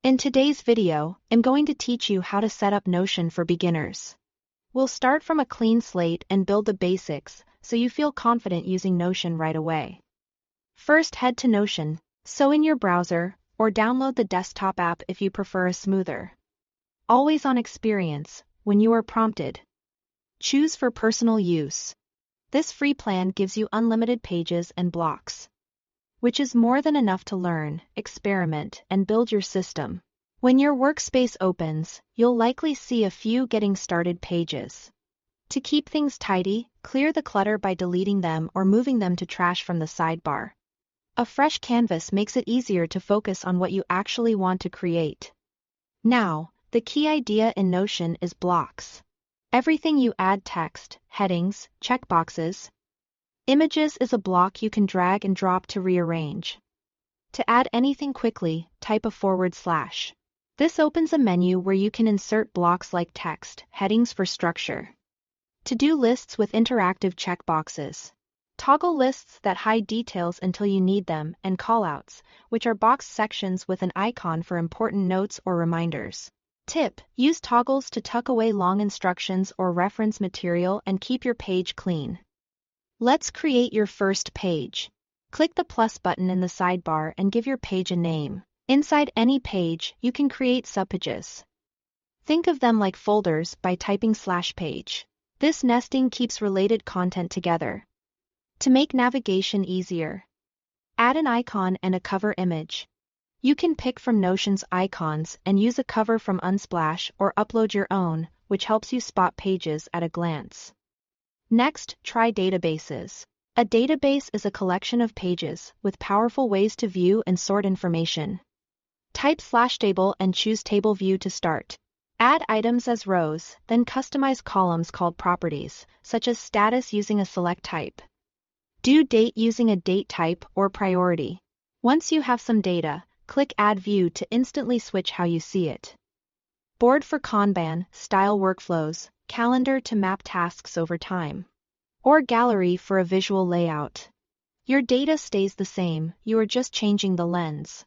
In today's video, I'm going to teach you how to set up Notion for beginners. We'll start from a clean slate and build the basics so you feel confident using Notion right away. First, head to Notion, in your browser, or download the desktop app if you prefer a smoother, always-on experience when you are prompted. Choose for personal use. This free plan gives you unlimited pages and blocks, which is more than enough to learn, experiment, and build your system. When your workspace opens, you'll likely see a few getting started pages. To keep things tidy, clear the clutter by deleting them or moving them to trash from the sidebar. A fresh canvas makes it easier to focus on what you actually want to create. Now, the key idea in Notion is blocks. Everything you add: text, headings, checkboxes, images is a block you can drag and drop to rearrange. To add anything quickly, type a /. This opens a menu where you can insert blocks like text, headings for structure. To-do lists with interactive checkboxes. Toggle lists that hide details until you need them, and callouts, which are boxed sections with an icon for important notes or reminders. Tip: use toggles to tuck away long instructions or reference material and keep your page clean. Let's create your first page. Click the plus button in the sidebar and give your page a name. Inside any page, you can create subpages. Think of them like folders by typing /page. This nesting keeps related content together. To make navigation easier, add an icon and a cover image. You can pick from Notion's icons and use a cover from Unsplash or upload your own, which helps you spot pages at a glance. Next, try databases. A database is a collection of pages with powerful ways to view and sort information. Type /table and choose table view to start. Add items as rows, then customize columns called properties, such as status using a select type. Due date using a date type or priority. Once you have some data, click Add View to instantly switch how you see it. Board for Kanban style workflows, calendar to map tasks over time, or gallery for a visual layout. Your data stays the same, you are just changing the lens.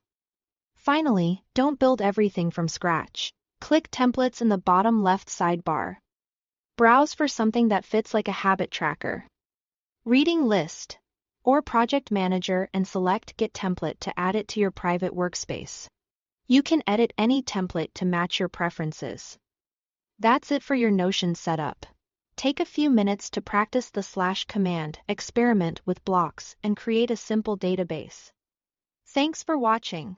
Finally, don't build everything from scratch. Click Templates in the bottom left sidebar. Browse for something that fits like a habit tracker, reading list, or project manager and select Get Template to add it to your private workspace. You can edit any template to match your preferences. That's it for your Notion setup. Take a few minutes to practice the / command, experiment with blocks, and create a simple database. Thanks for watching.